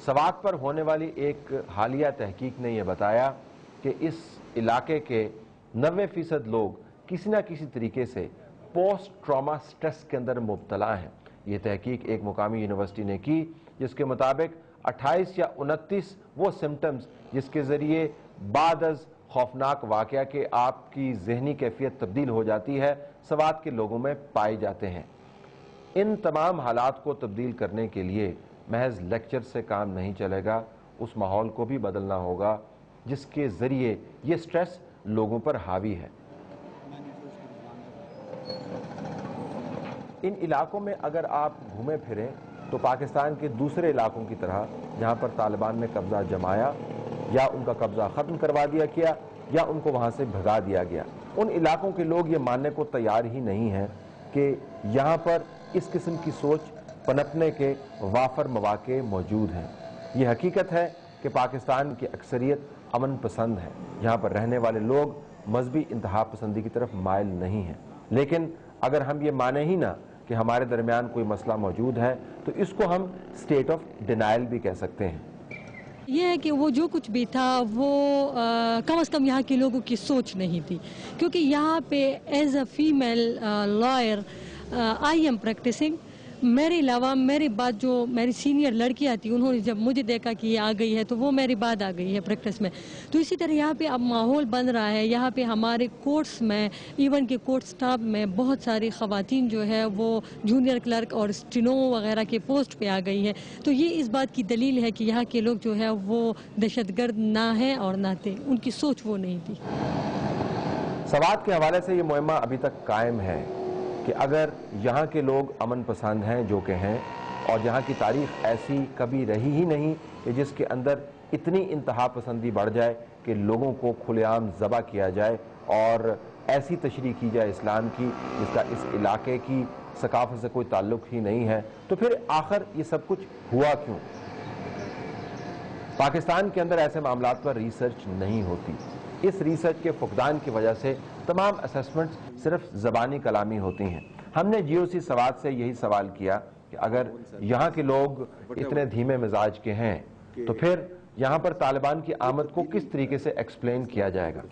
سوات پر ہونے والی ایک حالیہ تحقیق نے یہ بتایا کہ اس علاقے کے 90% لوگ کسی نہ کسی طریقے سے پوسٹ ٹراما سٹریس کے اندر مبتلا ہیں۔ یہ تحقیق ایک مقامی یونیورسٹی نے کی، جس کے مطابق 28 یا 29 وہ سمٹمز جس کے ذریعے بعد از خوفناک واقعہ کے آپ کی ذہنی کیفیت تبدیل ہو جاتی ہے، سوات کے لوگوں میں پائے جاتے ہیں۔ ان تمام حالات کو تبدیل کرنے کے لیے محض لیکچر سے کام نہیں چلے گا، اس ماحول کو بھی بدلنا ہوگا جس کے ذریعے یہ سٹریس لوگوں پر حاوی ہے۔ ان علاقوں میں اگر آپ گھومے پھریں تو پاکستان کے دوسرے علاقوں کی طرح جہاں پر طالبان نے قبضہ جمایا یا ان کا قبضہ ختم کروا دیا گیا یا ان کو وہاں سے بھگا دیا گیا، ان علاقوں کے لوگ یہ ماننے کو تیار ہی نہیں ہیں کہ یہاں پر اس قسم کی سوچ پنپنے کے وافر مواقع موجود ہیں۔ یہ حقیقت ہے کہ پاکستان کی اکثریت امن پسند ہے، یہاں پر رہنے والے لوگ مذہبی انتہا پسندی کی طرف مائل نہیں ہیں، لیکن اگر ہم یہ مانیں ہی نہ کہ ہمارے درمیان کوئی مسئلہ موجود ہے تو اس کو ہم اسٹیٹ آف ڈینائل بھی کہہ سکتے ہیں۔ یہ ہے کہ وہ جو کچھ بھی تھا وہ کم از کم یہاں کے لوگوں کی سوچ نہیں تھی، کیونکہ یہاں پہ as a female lawyer I am practising, میرے علاوہ میرے بعد جو میری سینئر لڑکیاں تھیں انہوں نے جب مجھے دیکھا کہ یہ آ گئی ہے تو وہ میرے بعد آ گئی ہے پریکٹس میں، تو اسی طرح یہاں پہ اب ماحول بن رہا ہے۔ یہاں پہ ہمارے کورٹس میں ایون کہ کورٹ سٹاف میں بہت ساری خواتین جو ہے وہ جونیئر کلرک اور اسٹینو وغیرہ کے پوسٹ پہ آ گئی ہیں، تو یہ اس بات کی دلیل ہے کہ یہاں کے لوگ جو ہے وہ دہشت گرد نہ ہیں اور نہ تھے، ان کی سوچ وہ نہیں تھی۔ سوات کے حوالے سے یہ مہمہ ابھی تک قائم ہے کہ اگر یہاں کے لوگ امن پسند ہیں جو کہ ہیں، اور جہاں کی تاریخ ایسی کبھی رہی ہی نہیں کہ جس کے اندر اتنی انتہا پسندی بڑھ جائے کہ لوگوں کو کھلے عام ذبح کیا جائے اور ایسی تشریح کی جائے اسلام کی جس کا اس علاقے کی ثقافت سے کوئی تعلق ہی نہیں ہے، تو پھر آخر یہ سب کچھ ہوا کیوں؟ پاکستان کے اندر ایسے معاملات پر ریسرچ نہیں ہوتی۔ اس ریسرچ کے فقدان کی وجہ سے تمام اسیسمنٹس صرف زبانی کلامی ہوتی ہیں۔ ہم نے جی او سی سوات سے یہی سوال کیا کہ اگر یہاں کے لوگ اتنے دھیمے مزاج کے ہیں تو پھر یہاں پر طالبان کی آمد کو کس طریقے سے ایکسپلین کیا جائے گا؟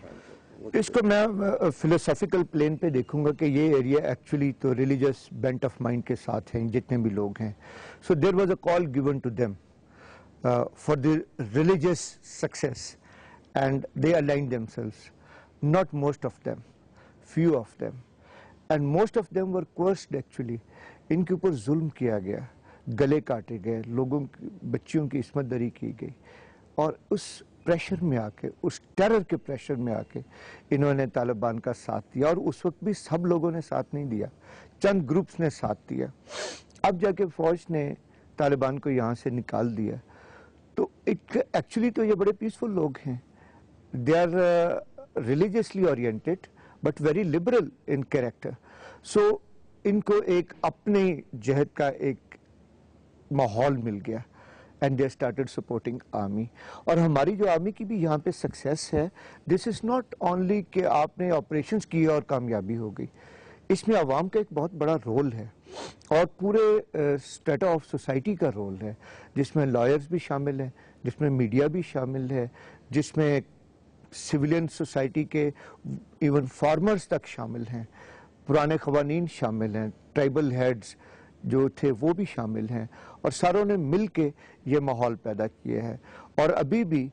اس کو میں فلسافیکل پلین پہ دیکھوں گا کہ یہ ایریا ایکچولی تو ریلیجس بینٹ آف مائنڈ کے ساتھ ہیں جتنے بھی لوگ ہیں۔ So there was a call given to them for the religious success and they align themselves, not most of them, few of them, and most of them were coerced actually. ان کے اوپر ظلم کیا گیا، گلے کاٹے گئے، لوگوں بچیوں کی عصمت دری کی گئی، اور اس پریشر میں آ کے، اس ٹیرر کے پریشر میں آ کے انہوں نے طالبان کا ساتھ دیا، اور اس وقت بھی سب لوگوں نے ساتھ نہیں دیا، چند گروپس نے ساتھ دیا۔ اب جا کے فوج نے طالبان کو یہاں سے نکال دیا، تو ایکچولی تو یہ بڑے پیسفل لوگ ہیں، they are religiously oriented but very liberal in character. So ان کو ایک اپنے جہد کا ایک ماحول مل گیا and they started supporting army. اور ہماری جو آرمی کی بھی یہاں پہ سکسیس ہے، this is not only کہ آپ نے آپریشنز کی اور کامیابی ہو گئی، اس میں عوام کا ایک بہت بڑا رول ہے اور پورے اسٹیٹا آف سوسائٹی کا رول ہے، جس میں لائرز بھی شامل ہیں، جس میں میڈیا بھی شامل ہے، جس میں سویلین سوسائٹی کے ایون فارمرز تک شامل ہیں، پرانے قوانین شامل ہیں، ٹرائبل ہیڈز جو تھے وہ بھی شامل ہیں، اور ساروں نے مل کے یہ ماحول پیدا کیا ہے۔ اور ابھی بھی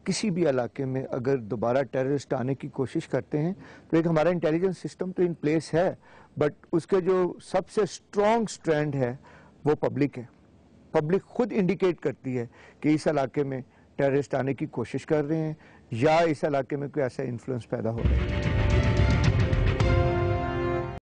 کسی بھی علاقے میں اگر دوبارہ ٹیررسٹ آنے کی کوشش کرتے ہیں تو ایک ہمارا انٹیلیجنس سسٹم تو ان پلیس ہے، بٹ اس کے جو سب سے اسٹرانگ سٹرینڈ ہے وہ پبلک ہے۔ پبلک خود انڈیکیٹ کرتی ہے کہ اس علاقے میں ٹیررسٹ آنے کی کوشش کر رہے ہیں یا اس علاقے میں کوئی ایسا انفلوئنس پیدا ہو رہا ہے۔